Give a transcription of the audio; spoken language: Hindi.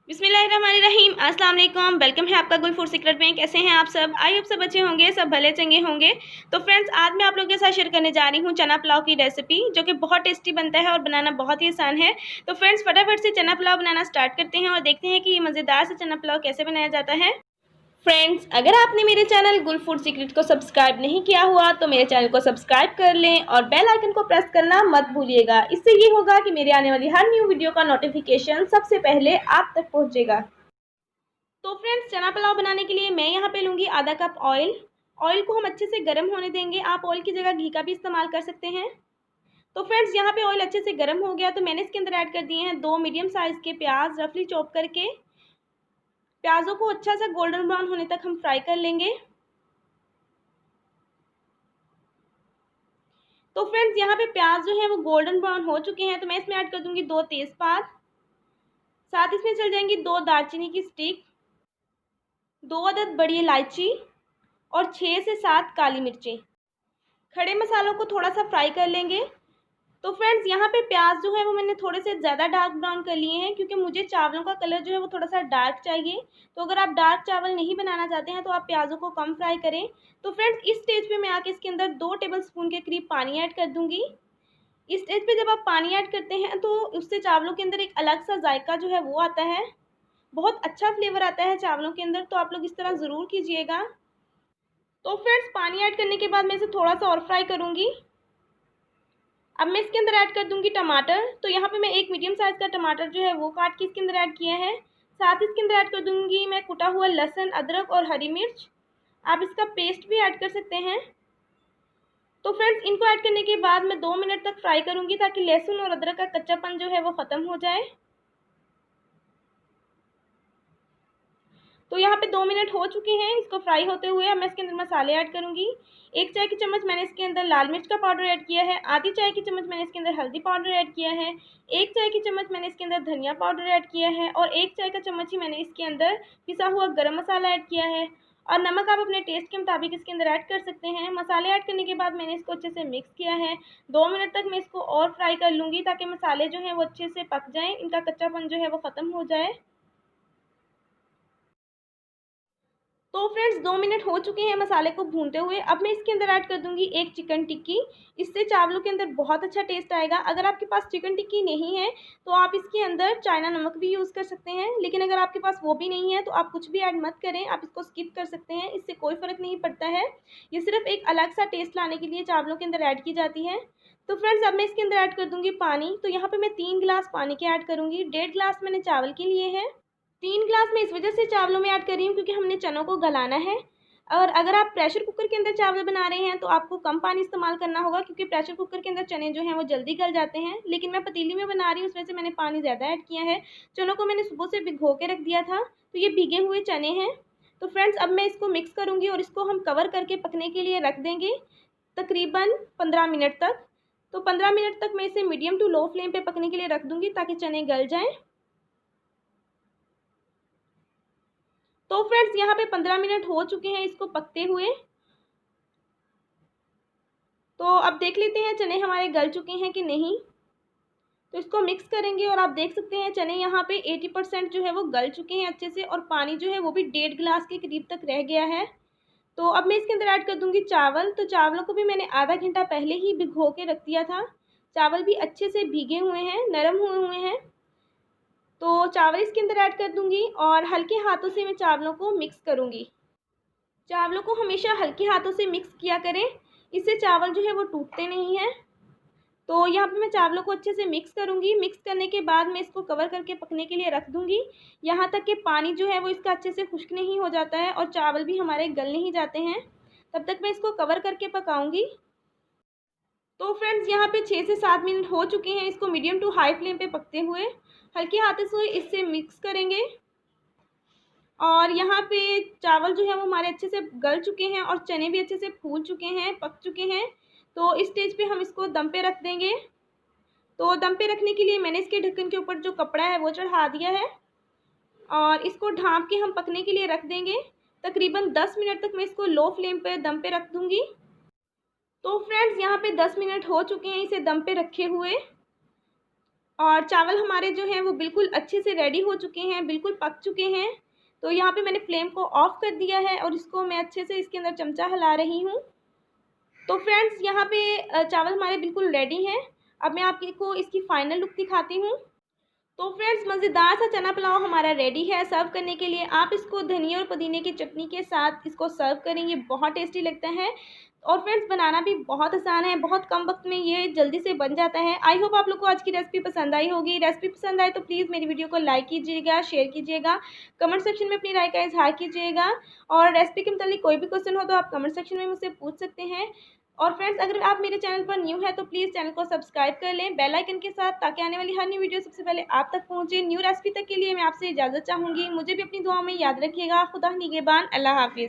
बिस्मिल्लाहिर्रहमानिर्रहीम। अस्सलाम वालेकुम। वेलकम है आपका गुल फूड सीक्रेट में। कैसे हैं आप सब? आई होप सब अच्छे होंगे, सब भले चंगे होंगे। तो फ्रेंड्स, आज मैं आप लोगों के साथ शेयर करने जा रही हूँ चना पुलाव की रेसिपी, जो कि बहुत टेस्टी बनता है और बनाना बहुत ही आसान है। तो फ्रेंड्स, फटाफट से चना पुलाव बनाना स्टार्ट करते हैं और देखते हैं कि ये मज़ेदार से चना पुलाव कैसे बनाया जाता है। फ्रेंड्स, अगर आपने मेरे चैनल गुल फूड सीक्रेट को सब्सक्राइब नहीं किया हुआ तो मेरे चैनल को सब्सक्राइब कर लें और बेल आइकन को प्रेस करना मत भूलिएगा। इससे ये होगा कि मेरे आने वाली हर न्यू वीडियो का नोटिफिकेशन सबसे पहले आप तक पहुंचेगा। तो फ्रेंड्स, चना पुलाव बनाने के लिए मैं यहाँ पे लूँगी आधा कप ऑयल। ऑयल को हम अच्छे से गर्म होने देंगे। आप ऑयल की जगह घी का भी इस्तेमाल कर सकते हैं। तो फ्रेंड्स, यहाँ पे ऑयल अच्छे से गर्म हो गया तो मैंने इसके अंदर ऐड कर दिए हैं 2 मीडियम साइज़ के प्याज रफली चॉप करके। प्याज़ों को अच्छा सा गोल्डन ब्राउन होने तक हम फ्राई कर लेंगे। तो फ्रेंड्स, यहाँ पे प्याज जो है वो गोल्डन ब्राउन हो चुके हैं तो मैं इसमें ऐड कर दूँगी 2 तेज़पात। साथ इसमें चल जाएंगी 2 दालचीनी की स्टिक, 2 अदद बड़ी इलायची और 6 से 7 काली मिर्चें। खड़े मसालों को थोड़ा सा फ्राई कर लेंगे। तो फ्रेंड्स, यहाँ पे प्याज जो है वो मैंने थोड़े से ज़्यादा डार्क ब्राउन कर लिए हैं, क्योंकि मुझे चावलों का कलर जो है वो थोड़ा सा डार्क चाहिए। तो अगर आप डार्क चावल नहीं बनाना चाहते हैं तो आप प्याज़ों को कम फ्राई करें। तो फ्रेंड्स, इस स्टेज पे मैं आके इसके अंदर 2 टेबलस्पून के करीब पानी ऐड कर दूँगी। इस स्टेज पे जब आप पानी ऐड करते हैं तो उससे चावलों के अंदर एक अलग सा जायका जो है वो आता है। बहुत अच्छा फ्लेवर आता है चावलों के अंदर, तो आप लोग इस तरह ज़रूर कीजिएगा। तो फ्रेंड्स, पानी ऐड करने के बाद मैं इसे थोड़ा सा और फ्राई करूँगी। अब मैं इसके अंदर ऐड कर दूंगी टमाटर। तो यहाँ पे मैं एक मीडियम साइज़ का टमाटर जो है वो काट के इसके अंदर ऐड किया है। साथ ही इसके अंदर ऐड कर दूंगी मैं कुटा हुआ लहसुन, अदरक और हरी मिर्च। आप इसका पेस्ट भी ऐड कर सकते हैं। तो फ्रेंड्स, इनको ऐड करने के बाद मैं 2 मिनट तक फ्राई करूंगी ताकि लहसुन और अदरक का कच्चापन जो है वो ख़त्म हो जाए। तो यहाँ पे 2 मिनट हो चुके हैं इसको फ्राई होते हुए। अब मैं इसके अंदर मसाले ऐड करूँगी। 1 चाय की चम्मच मैंने इसके अंदर लाल मिर्च का पाउडर ऐड किया है। आधी चाय की चम्मच मैंने इसके अंदर हल्दी पाउडर ऐड किया है। 1 चाय की चम्मच मैंने इसके अंदर धनिया पाउडर ऐड किया है और 1 चाय का चम्मच ही मैंने इसके अंदर पिसा हुआ गरम मसाला ऐड किया है। और नमक आप अपने टेस्ट के मुताबिक इसके अंदर ऐड कर सकते हैं। मसाले ऐड करने के बाद मैंने इसको अच्छे से मिक्स किया है। 2 मिनट तक मैं इसको और फ्राई कर लूँगी ताकि मसाले जो हैं वो अच्छे से पक जाएँ, इनका कच्चापन जो है वो ख़त्म हो जाए। तो फ्रेंड्स, 2 मिनट हो चुके हैं मसाले को भूनते हुए। अब मैं इसके अंदर ऐड कर दूंगी 1 चिकन टिक्की। इससे चावलों के अंदर बहुत अच्छा टेस्ट आएगा। अगर आपके पास चिकन टिक्की नहीं है तो आप इसके अंदर चाइना नमक भी यूज़ कर सकते हैं, लेकिन अगर आपके पास वो भी नहीं है तो आप कुछ भी ऐड मत करें, आप इसको स्किप कर सकते हैं। इससे कोई फ़र्क नहीं पड़ता है। ये सिर्फ एक अलग सा टेस्ट लाने के लिए चावलों के अंदर ऐड की जाती है। तो फ्रेंड्स, अब मैं इसके अंदर ऐड कर दूंगी पानी। तो यहाँ पर मैं 3 गिलास पानी के ऐड करूँगी। 1.5 गिलास मैंने चावल के लिए है। 3 ग्लास मैं इस वजह से चावलों में ऐड कर रही हूँ क्योंकि हमने चनों को गलाना है। और अगर आप प्रेशर कुकर के अंदर चावल बना रहे हैं तो आपको कम पानी इस्तेमाल करना होगा, क्योंकि प्रेशर कुकर के अंदर चने जो हैं वो जल्दी गल जाते हैं। लेकिन मैं पतीली में बना रही हूँ, उस वजह से मैंने पानी ज़्यादा ऐड किया है। चनों को मैंने सुबह से भिगो के रख दिया था, तो ये भीगे हुए चने हैं। तो फ्रेंड्स, अब मैं इसको मिक्स करूँगी और इसको हम कवर करके पकने के लिए रख देंगे तकरीबन 15 मिनट तक। तो 15 मिनट तक मैं इसे मीडियम टू लो फ्लेम पे पकने के लिए रख दूँगी ताकि चने गल जाएँ। तो फ्रेंड्स, यहाँ पे 15 मिनट हो चुके हैं इसको पकते हुए। तो अब देख लेते हैं चने हमारे गल चुके हैं कि नहीं। तो इसको मिक्स करेंगे और आप देख सकते हैं चने यहाँ पे 80% जो है वो गल चुके हैं अच्छे से, और पानी जो है वो भी 1.5 गिलास के करीब तक रह गया है। तो अब मैं इसके अंदर ऐड कर दूंगी चावल। तो चावलों को भी मैंने आधा घंटा पहले ही भिगो के रख दिया था। चावल भी अच्छे से भीगे हुए हैं, नरम हुए हुए हैं। तो चावल इसके अंदर ऐड कर दूंगी और हल्के हाथों से मैं चावलों को मिक्स करूंगी। चावलों को हमेशा हल्के हाथों से मिक्स किया करें, इससे चावल जो है वो टूटते नहीं हैं। तो यहाँ पे मैं चावलों को अच्छे से मिक्स करूँगी। मिक्स करने के बाद मैं इसको कवर करके पकने के लिए रख दूँगी, यहाँ तक कि पानी जो है वो इसका अच्छे से खुश्क नहीं हो जाता है और चावल भी हमारे गल नहीं जाते हैं। तब तक मैं इसको कवर करके पकाऊँगी। तो फ्रेंड्स, यहाँ पे 6 से 7 मिनट हो चुके हैं इसको मीडियम टू हाई फ्लेम पे पकते हुए। हल्के हाथों से इसे मिक्स करेंगे और यहाँ पे चावल जो है वो हमारे अच्छे से गल चुके हैं और चने भी अच्छे से फूल चुके हैं, पक चुके हैं। तो इस स्टेज पे हम इसको दम पे रख देंगे। तो दम पे रखने के लिए मैंने इसके ढक्कन के ऊपर जो कपड़ा है वो चढ़ा दिया है और इसको ढाँप के हम पकने के लिए रख देंगे। तकरीबन 10 मिनट तक मैं इसको लो फ्लेम पे दम पे रख दूँगी। तो फ्रेंड्स, यहाँ पे 10 मिनट हो चुके हैं इसे दम पे रखे हुए। और चावल हमारे जो हैं वो बिल्कुल अच्छे से रेडी हो चुके हैं, बिल्कुल पक चुके हैं। तो यहाँ पे मैंने फ्लेम को ऑफ़ कर दिया है और इसको मैं अच्छे से इसके अंदर चमचा हिला रही हूँ। तो फ्रेंड्स यहाँ पे चावल हमारे बिल्कुल रेडी हैं। अब मैं आपको इसकी फ़ाइनल लुक दिखाती हूँ। तो फ्रेंड्स मज़ेदार सा चना पुलाव हमारा रेडी है सर्व करने के लिए। आप इसको धनिया और पुदीने की चटनी के साथ इसको सर्व करेंगे, बहुत टेस्टी लगता है। और फ्रेंड्स बनाना भी बहुत आसान है, बहुत कम वक्त में ये जल्दी से बन जाता है। आई होप आप लोग को आज की रेसिपी पसंद आई होगी। रेसिपी पसंद आए तो प्लीज़ मेरी वीडियो को लाइक कीजिएगा, शेयर कीजिएगा, कमेंट सेक्शन में अपनी राय का इजहार कीजिएगा। और रेसिपी के मतलब कोई भी क्वेश्चन हो तो आप कमेंट सेक्शन में मुझसे पूछ सकते हैं। और फ्रेंड्स अगर आप मेरे चैनल पर न्यू है तो प्लीज़ चैनल को सब्सक्राइब कर लें बेल आइकन के साथ, ताकि आने वाली हर न्यू वीडियो सबसे पहले आप तक पहुंचे। न्यू रेसिपी तक के लिए मैं आपसे इजाज़त चाहूँगी। मुझे भी अपनी दुआओं में याद रखिएगा। खुदा निगहबान। अल्लाह हाफिज़।